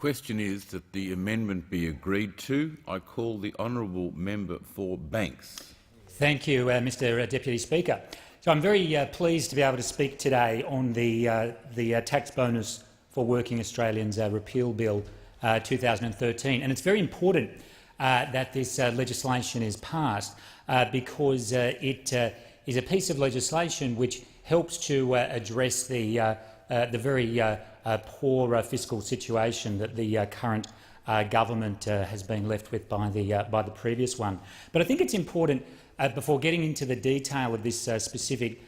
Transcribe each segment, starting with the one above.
question is that the amendment be agreed to. I call the honourable member for Banks. Thank you, Mr Deputy Speaker. So I'm very pleased to be able to speak today on the tax bonus for Working Australians Repeal Bill 2013. And it's very important that this legislation is passed because it is a piece of legislation which helps to address the very poor fiscal situation that the current government has been left with by the previous one. But I think it's important, before getting into the detail of this specific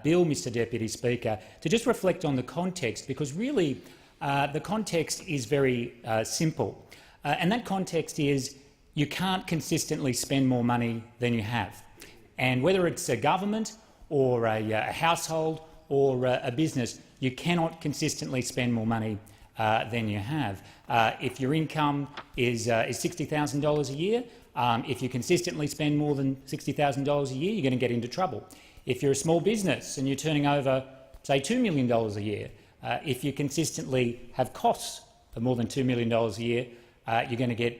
bill, Mr Deputy Speaker, to just reflect on the context, because really the context is very simple. And that context is you can't consistently spend more money than you have. And whether it's a government or a household or a business, you cannot consistently spend more money than you have. If your income is $60,000 a year, if you consistently spend more than $60,000 a year, you're going to get into trouble. If you're a small business and you're turning over, say, $2 million a year, if you consistently have costs of more than $2 million a year, you're going to get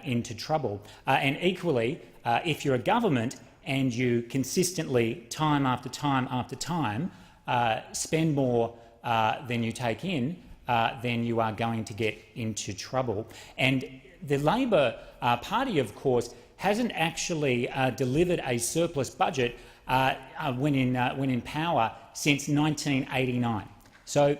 into trouble. And equally, if you're a government and you consistently, time after time after time, spend more than you take in, then you are going to get into trouble. And the Labor Party, of course, hasn't actually delivered a surplus budget when in power since 1989. So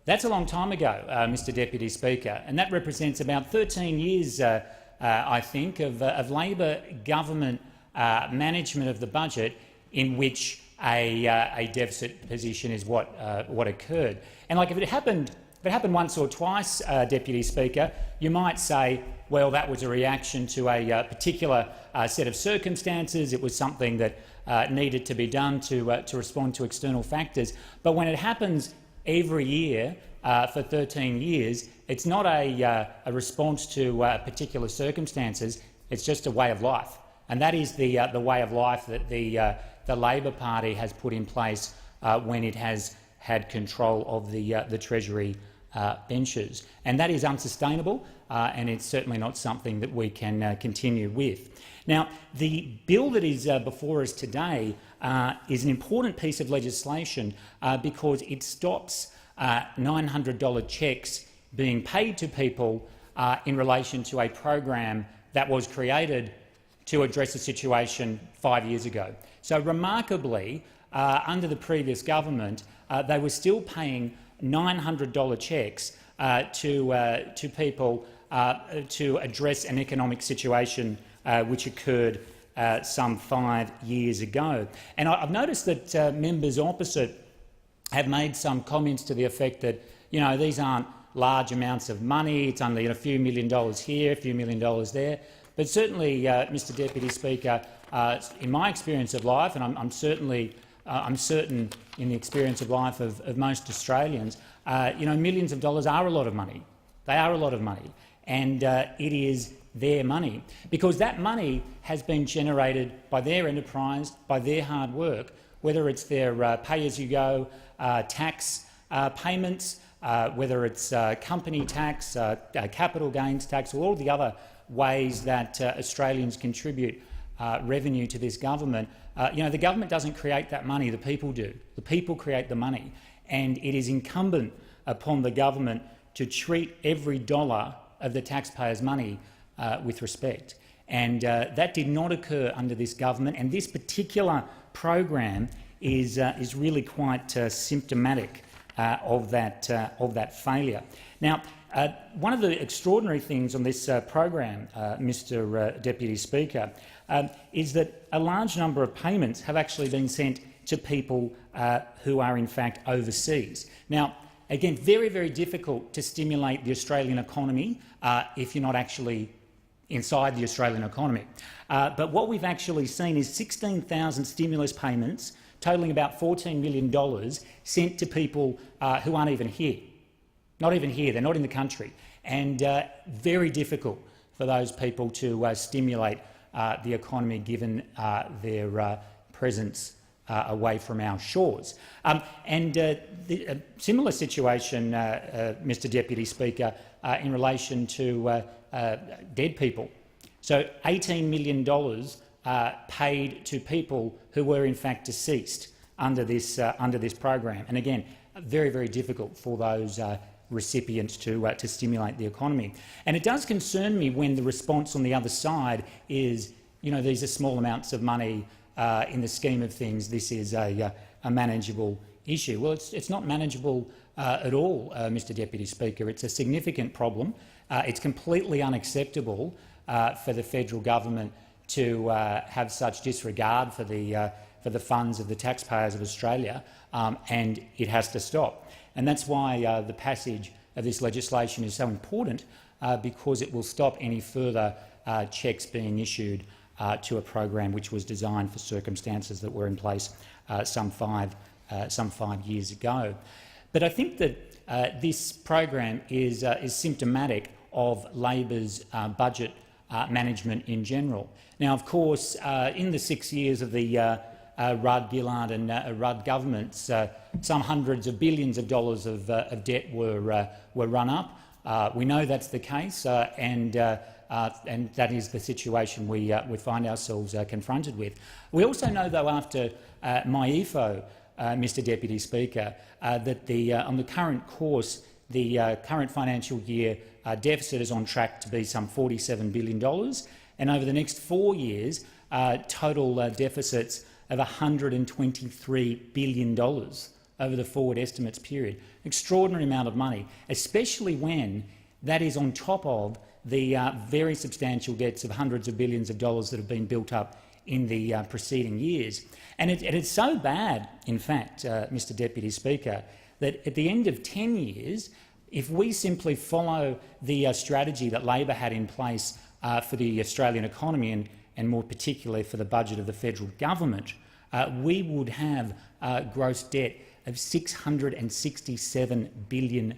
that's a long time ago, Mr Deputy Speaker, and that represents about 13 years, I think, of Labor government management of the budget in which a deficit position is what occurred. And like if it happened once or twice, Deputy Speaker, you might say, well, that was a reaction to a particular set of circumstances. It was something that needed to be done to respond to external factors. But when it happens every year for 13 years, it's not a response to particular circumstances. It's just a way of life, and that is the way of life that the Labor Party has put in place when it has had control of the Treasury benches, and that is unsustainable, and it's certainly not something that we can continue with. Now, the bill that is before us today is an important piece of legislation because it stops $900 cheques being paid to people in relation to a program that was created to address the situation 5 years ago. So remarkably, under the previous government, they were still paying $900 cheques to people to address an economic situation which occurred some 5 years ago. And I've noticed that members opposite have made some comments to the effect that, you know, these aren't large amounts of money, it's only a few $1 million here, a few $1 million there. But certainly, Mr Deputy Speaker, in my experience of life, and I'm certain in the experience of life of most Australians, you know, millions of dollars are a lot of money. They are a lot of money, and it is their money, because that money has been generated by their enterprise, by their hard work, whether it's their pay-as-you-go tax payments, whether it's company tax, capital gains tax, or all the other ways that Australians contribute revenue to this government. You know, the government doesn't create that money, the people do. The people create the money, and it is incumbent upon the government to treat every dollar of the taxpayers' money with respect. And that did not occur under this government, and this particular program is really quite symptomatic of that failure. Now, one of the extraordinary things on this program, Mr Deputy Speaker, is that a large number of payments have actually been sent to people who are in fact overseas. Now, again, very, very difficult to stimulate the Australian economy if you're not actually inside the Australian economy. But what we've actually seen is 16,000 stimulus payments totalling about $14 million sent to people who aren't even here. Not even here, they're not in the country, and very difficult for those people to stimulate the economy given their presence away from our shores. A similar situation, Mr Deputy Speaker, in relation to dead people. So $18 million paid to people who were in fact deceased under this program. And again, very, very difficult for those recipients to stimulate the economy. And it does concern me when the response on the other side is, you know, these are small amounts of money in the scheme of things. This is a manageable issue. Well, it's not manageable at all, Mr Deputy Speaker. It's a significant problem. It's completely unacceptable for the federal government to have such disregard for the funds of the taxpayers of Australia, and it has to stop. And that's why the passage of this legislation is so important, because it will stop any further cheques being issued to a program which was designed for circumstances that were in place some 5 years ago. But I think that this program is symptomatic of Labor's budget management in general. Now, of course, in the 6 years of the Rudd, Gillard and Rudd governments, some hundreds of billions of dollars of debt were run up. We know that's the case, and that is the situation we find ourselves confronted with. We also know, though, after MyEFO, Mr Deputy Speaker, that on the current course, the current financial year deficit is on track to be some $47 billion, and over the next 4 years, total deficits of $123 billion over the forward estimates period. Extraordinary amount of money, especially when that is on top of the very substantial debts of hundreds of billions of dollars that have been built up in the preceding years. And it's so bad, in fact, Mr Deputy Speaker, that at the end of 10 years, if we simply follow the strategy that Labor had in place for the Australian economy and more particularly for the budget of the federal government, we would have gross debt of $667 billion.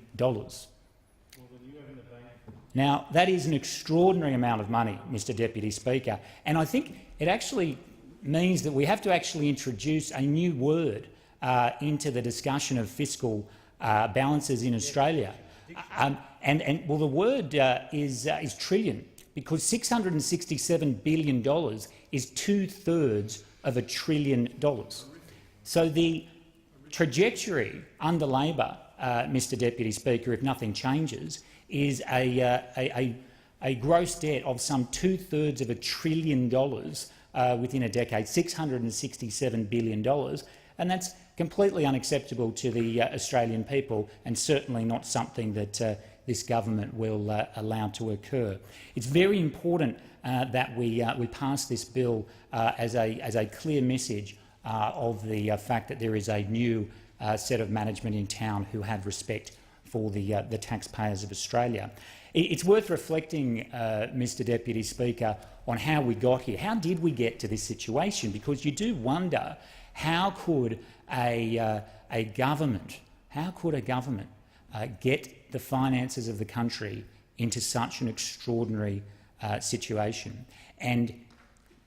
Now, that is an extraordinary amount of money, Mr Deputy Speaker, and I think it actually means that we have to actually introduce a new word into the discussion of fiscal balances in Australia. Well, the word is trillion, because $667 billion is 2/3 of $1 trillion. So the trajectory under Labor, Mr Deputy Speaker, if nothing changes, is a gross debt of some 2/3 of $1 trillion within a decade, $667 billion, and that's completely unacceptable to the Australian people, and certainly not something that this government will allow to occur. It's very important that we pass this bill as a clear message of the fact that there is a new set of management in town who have respect for the taxpayers of Australia. It's worth reflecting, Mr Deputy Speaker, on how we got here. How did we get to this situation? Because you do wonder, how could a government get the finances of the country into such an extraordinary situation? And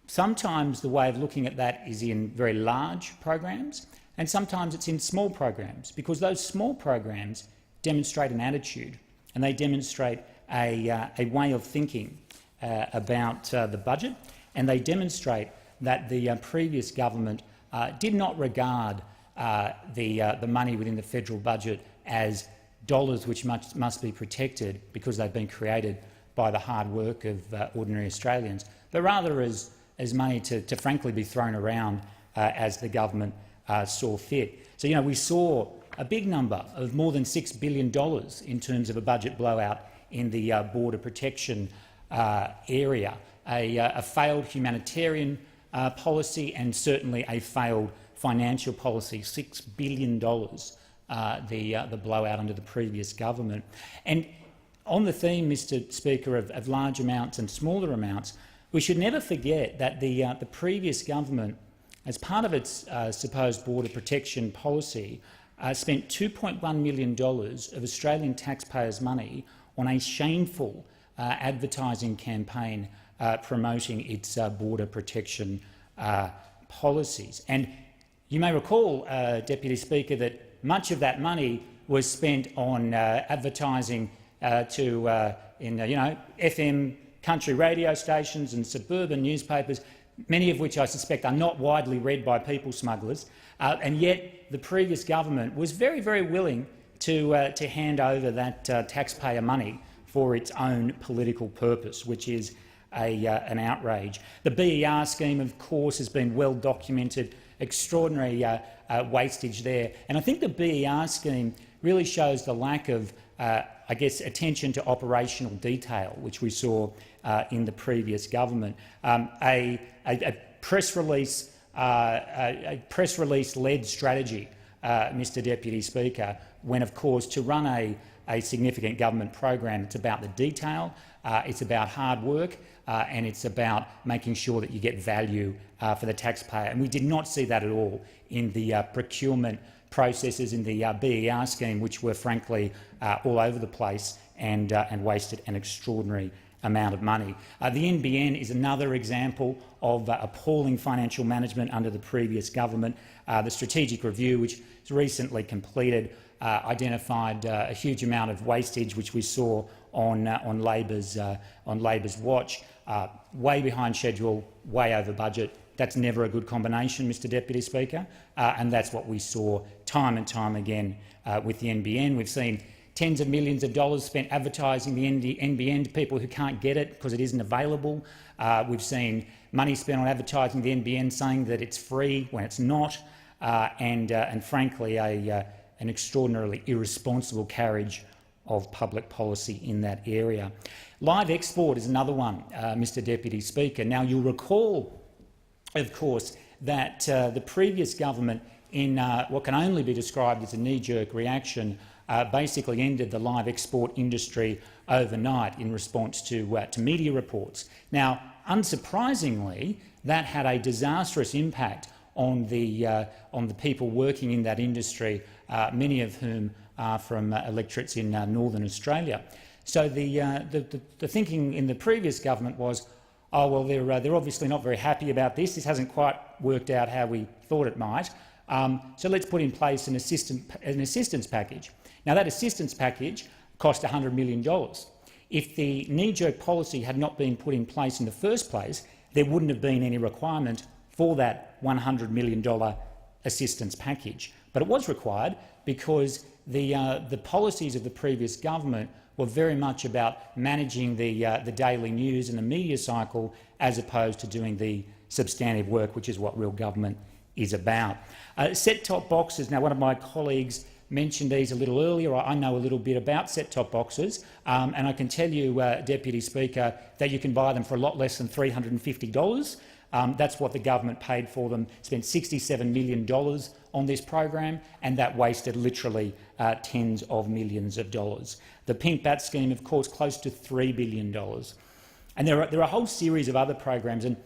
sometimes the way of looking at that is in very large programs, and sometimes it's in small programs, because those small programs demonstrate an attitude, and they demonstrate a way of thinking about the budget, and they demonstrate that the previous government did not regard the money within the federal budget as dollars which must be protected because they've been created by the hard work of ordinary Australians, but rather as money to frankly be thrown around as the government saw fit. So, you know, we saw a big number of more than $6 billion in terms of a budget blowout in the border protection area, a failed humanitarian policy, and certainly a failed financial policy, $6 billion, the blowout under the previous government. And on the theme, Mr Speaker, of large amounts and smaller amounts, we should never forget that the previous government, as part of its supposed border protection policy, spent $2.1 million of Australian taxpayers' money on a shameful advertising campaign promoting its border protection policies. And you may recall, Deputy Speaker, that much of that money was spent on advertising FM country radio stations and suburban newspapers, many of which I suspect are not widely read by people smugglers, and yet the previous government was very, very willing to hand over that taxpayer money for its own political purpose, which is an outrage. The BER scheme, of course, has been well documented, extraordinary wastage there. And I think the BER scheme really shows the lack of, attention to operational detail, which we saw in the previous government. A press release-led strategy, Mr Deputy Speaker, when, of course, to run a significant government program, it's about the detail, it's about hard work, and it's about making sure that you get value for the taxpayer. And we did not see that at all in the procurement processes in the BER scheme, which were frankly all over the place and wasted an extraordinary amount of money. The NBN is another example of appalling financial management under the previous government. The strategic review, which was recently completed, identified a huge amount of wastage, which we saw on Labor's watch. Way behind schedule, way over budget. That's never a good combination, Mr Deputy Speaker, and that's what we saw time and time again with the NBN. We've seen tens of millions of dollars spent advertising the NBN to people who can't get it because it isn't available. We've seen money spent on advertising the NBN saying that it's free when it's not, and frankly an extraordinarily irresponsible carriage of public policy in that area. Live export is another one, Mr Deputy Speaker. Now, you'll recall, of course, that the previous government, in what can only be described as a knee-jerk reaction, basically ended the live export industry overnight in response to media reports. Now, unsurprisingly, that had a disastrous impact on the people working in that industry, many of whom are from electorates in northern Australia. So the thinking in the previous government was, oh well, they're obviously not very happy about this. This hasn't quite worked out how we thought it might. So let's put in place an assistance package. Now, that assistance package cost $100 million. If the knee-jerk policy had not been put in place in the first place, there wouldn't have been any requirement for that $100 million assistance package. But it was required because the policies of the previous government were very much about managing the daily news and the media cycle as opposed to doing the substantive work, which is what real government is about. Set-top boxes. Now, one of my colleagues mentioned these a little earlier. I know a little bit about set-top boxes, and I can tell you, Deputy Speaker, that you can buy them for a lot less than $350. That's what the government paid for them, spent $67 million on this program, and that wasted literally tens of millions of dollars. The pink bat scheme, of course, close to $3 billion. And there are a whole series of other programs, and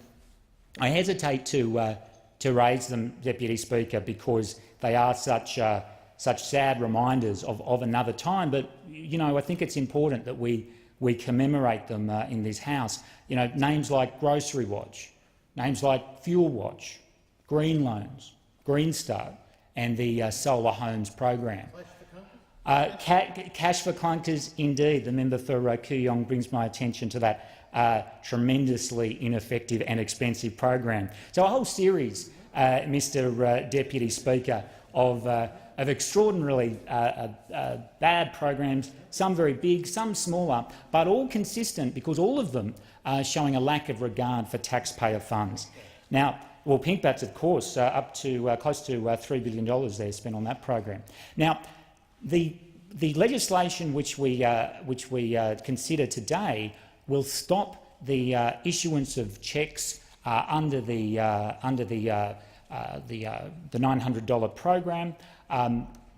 I hesitate to raise them, Deputy Speaker, because they are such sad reminders of another time. But I think it's important that we commemorate them in this House. Names like Grocery Watch, names like Fuel Watch, Green Loans, Green Start, and the Solar Homes program. Cash for Clunkers, indeed. The member for Kooyong brings my attention to that tremendously ineffective and expensive program. So a whole series, Mr Deputy Speaker, of extraordinarily bad programs, some very big, some smaller, but all consistent because all of them are showing a lack of regard for taxpayer funds. Now, well, pink bats, of course, up to close to $3 billion there spent on that program. Now, the legislation which we consider today will stop the issuance of cheques under the $900 program.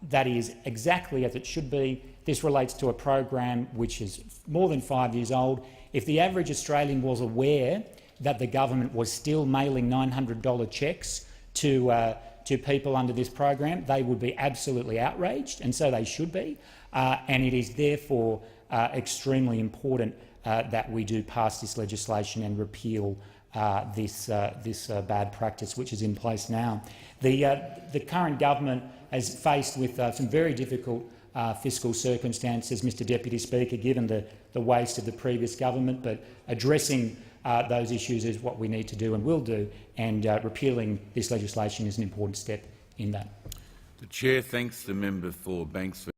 That is exactly as it should be. This relates to a program which is more than 5 years old. If the average Australian was aware that the government was still mailing $900 cheques to people under this program, they would be absolutely outraged, and so they should be. And it is therefore extremely important that we do pass this legislation and repeal this bad practice which is in place now. The current government is faced with some very difficult fiscal circumstances, Mr Deputy Speaker, given the waste of the previous government, but addressing those issues is what we need to do and will do, and repealing this legislation is an important step in that. The Chair thanks the member for Banksford.